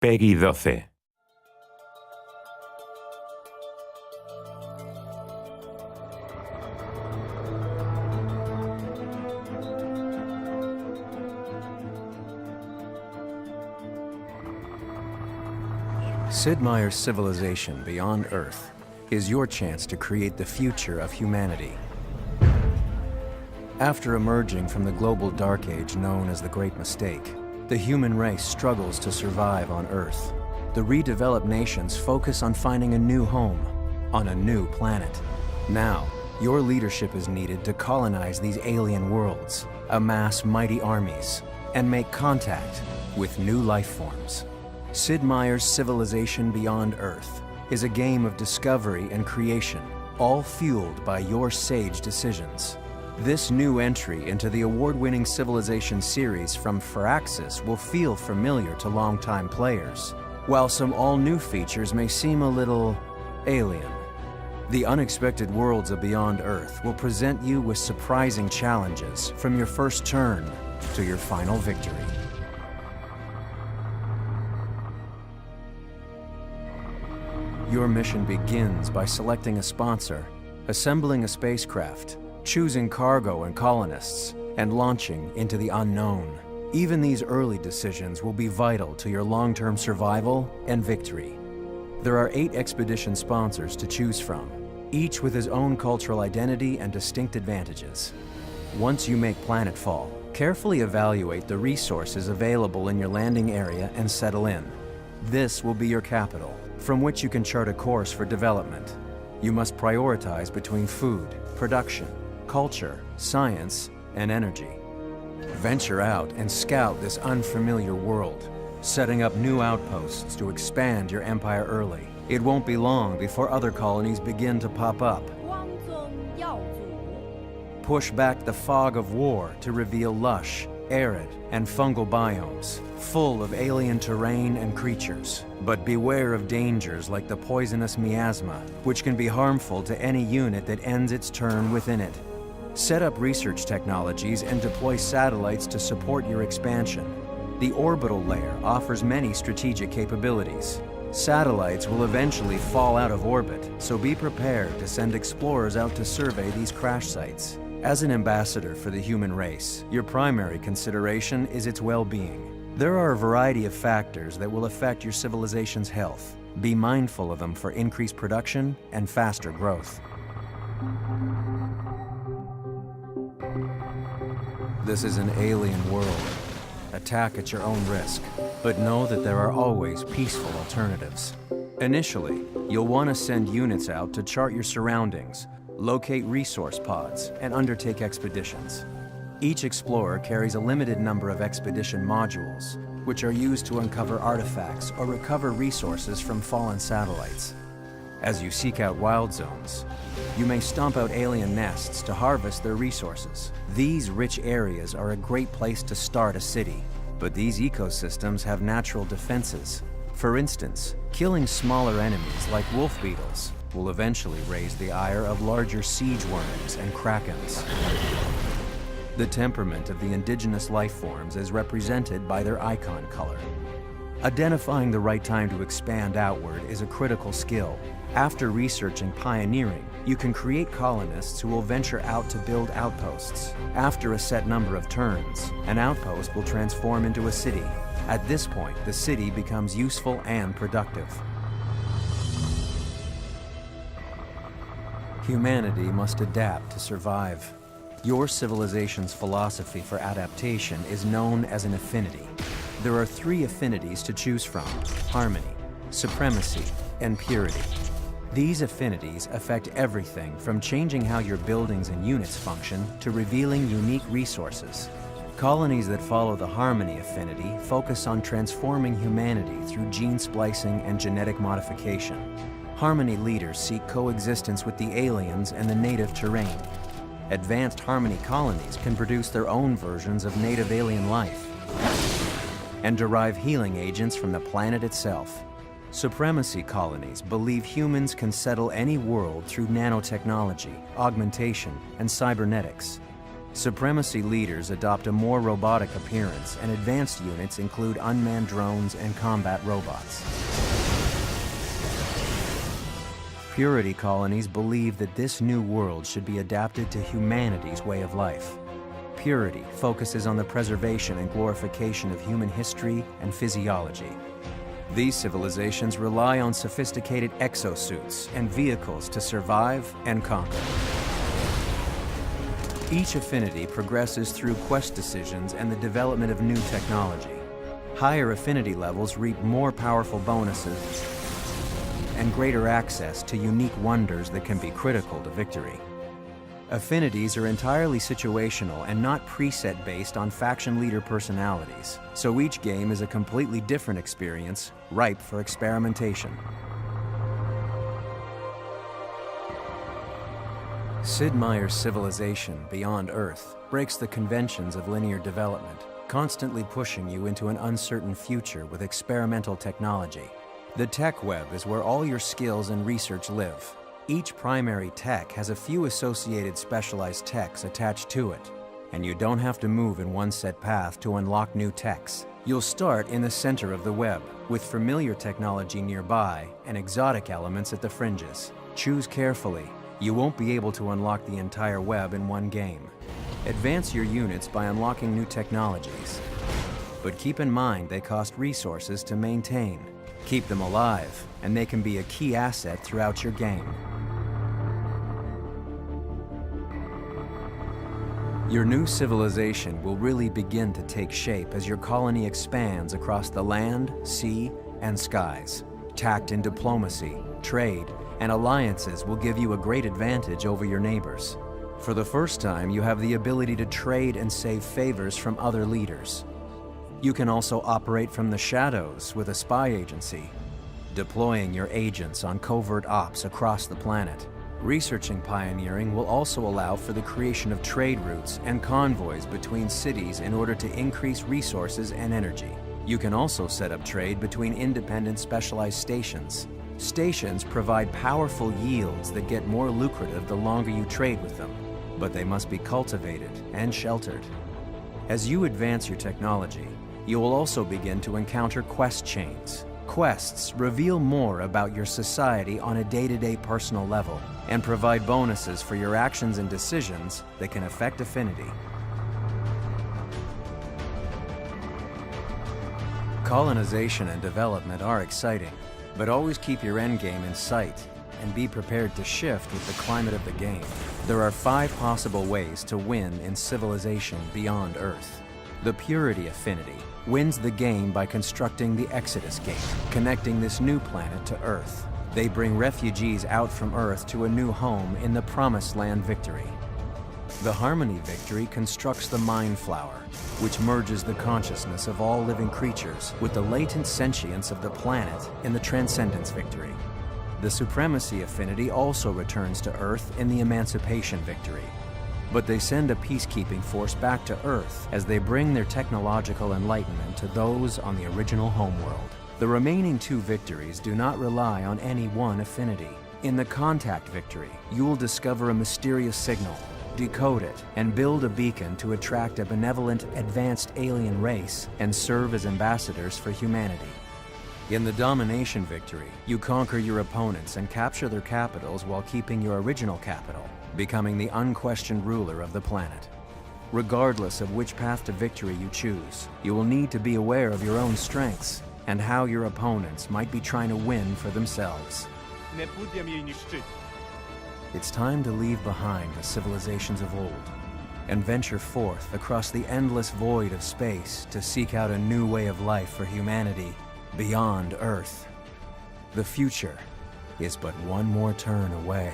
Peggy 12. Sid Meier's civilization beyond Earth is your chance to create the future of humanity. After emerging from the global dark age known as the Great Mistake, the human race struggles to survive on Earth. The redeveloped nations focus on finding a new home on a new planet. Now, your leadership is needed to colonize these alien worlds, amass mighty armies, and make contact with new life forms. Sid Meier's Civilization Beyond Earth is a game of discovery and creation, all fueled by your sage decisions. This new entry into the award-winning Civilization series from Firaxis will feel familiar to longtime players, while some all-new features may seem a little alien. The unexpected worlds of Beyond Earth will present you with surprising challenges from your first turn to your final victory. Your mission begins by selecting a sponsor, assembling a spacecraft, choosing cargo and colonists, and launching into the unknown. Even these early decisions will be vital to your long-term survival and victory. There are 8 expedition sponsors to choose from, each with his own cultural identity and distinct advantages. Once you make planetfall, carefully evaluate the resources available in your landing area and settle in. This will be your capital, from which you can chart a course for development. You must prioritize between food, production, culture, science, and energy. Venture out and scout this unfamiliar world, setting up new outposts to expand your empire early. It won't be long before other colonies begin to pop up. Push back the fog of war to reveal lush, arid, and fungal biomes, full of alien terrain and creatures. But beware of dangers like the poisonous miasma, which can be harmful to any unit that ends its turn within it. Set up research technologies and deploy satellites to support your expansion. The orbital layer offers many strategic capabilities. Satellites will eventually fall out of orbit, so be prepared to send explorers out to survey these crash sites. As an ambassador for the human race, your primary consideration is its well-being. There are a variety of factors that will affect your civilization's health. Be mindful of them for increased production and faster growth. This is an alien world. Attack at your own risk, but know that there are always peaceful alternatives. Initially, you'll want to send units out to chart your surroundings, locate resource pods, and undertake expeditions. Each explorer carries a limited number of expedition modules, which are used to uncover artifacts or recover resources from fallen satellites. As you seek out wild zones, you may stomp out alien nests to harvest their resources. These rich areas are a great place to start a city, but these ecosystems have natural defenses. For instance, killing smaller enemies like wolf beetles will eventually raise the ire of larger siege worms and krakens. The temperament of the indigenous life forms is represented by their icon color. Identifying the right time to expand outward is a critical skill. After researching pioneering, you can create colonists who will venture out to build outposts. After a set number of turns, an outpost will transform into a city. At this point, the city becomes useful and productive. Humanity must adapt to survive. Your civilization's philosophy for adaptation is known as an affinity. There are 3 affinities to choose from: harmony, supremacy, and purity. These affinities affect everything from changing how your buildings and units function to revealing unique resources. Colonies that follow the harmony affinity focus on transforming humanity through gene splicing and genetic modification. Harmony leaders seek coexistence with the aliens and the native terrain. Advanced harmony colonies can produce their own versions of native alien life and derive healing agents from the planet itself. Supremacy colonies believe humans can settle any world through nanotechnology, augmentation, and cybernetics. Supremacy leaders adopt a more robotic appearance, and advanced units include unmanned drones and combat robots. Purity colonies believe that this new world should be adapted to humanity's way of life. Purity focuses on the preservation and glorification of human history and physiology. These civilizations rely on sophisticated exosuits and vehicles to survive and conquer. Each affinity progresses through quest decisions and the development of new technology. Higher affinity levels reap more powerful bonuses and greater access to unique wonders that can be critical to victory. Affinities are entirely situational and not preset based on faction leader personalities, so each game is a completely different experience, ripe for experimentation. Sid Meier's civilization, Beyond Earth, breaks the conventions of linear development, constantly pushing you into an uncertain future with experimental technology. The tech web is where all your skills and research live. Each primary tech has a few associated specialized techs attached to it, and you don't have to move in one set path to unlock new techs. You'll start in the center of the web, with familiar technology nearby and exotic elements at the fringes. Choose carefully. You won't be able to unlock the entire web in one game. Advance your units by unlocking new technologies, but keep in mind they cost resources to maintain. Keep them alive, and they can be a key asset throughout your game. Your new civilization will really begin to take shape as your colony expands across the land, sea, and skies. Tact in diplomacy, trade, and alliances will give you a great advantage over your neighbors. For the first time, you have the ability to trade and save favors from other leaders. You can also operate from the shadows with a spy agency, deploying your agents on covert ops across the planet. Researching pioneering will also allow for the creation of trade routes and convoys between cities in order to increase resources and energy. You can also set up trade between independent specialized stations. Stations provide powerful yields that get more lucrative the longer you trade with them, but they must be cultivated and sheltered. As you advance your technology, you will also begin to encounter quest chains. Quests reveal more about your society on a day-to-day personal level and provide bonuses for your actions and decisions that can affect affinity. Colonization and development are exciting, but always keep your endgame in sight and be prepared to shift with the climate of the game. There are 5 possible ways to win in civilization beyond Earth. The Purity Affinity wins the game by constructing the Exodus Gate, connecting this new planet to Earth. They bring refugees out from Earth to a new home in the Promised Land Victory. The Harmony Victory constructs the Mind Flower, which merges the consciousness of all living creatures with the latent sentience of the planet in the Transcendence Victory. The Supremacy Affinity also returns to Earth in the Emancipation Victory, but they send a peacekeeping force back to Earth as they bring their technological enlightenment to those on the original homeworld. The remaining 2 victories do not rely on any one affinity. In the Contact Victory, you will discover a mysterious signal, decode it, and build a beacon to attract a benevolent, advanced alien race and serve as ambassadors for humanity. In the Domination Victory, you conquer your opponents and capture their capitals while keeping your original capital, becoming the unquestioned ruler of the planet. Regardless of which path to victory you choose, you will need to be aware of your own strengths and how your opponents might be trying to win for themselves. It's time to leave behind the civilizations of old and venture forth across the endless void of space to seek out a new way of life for humanity beyond Earth. The future is but one more turn away.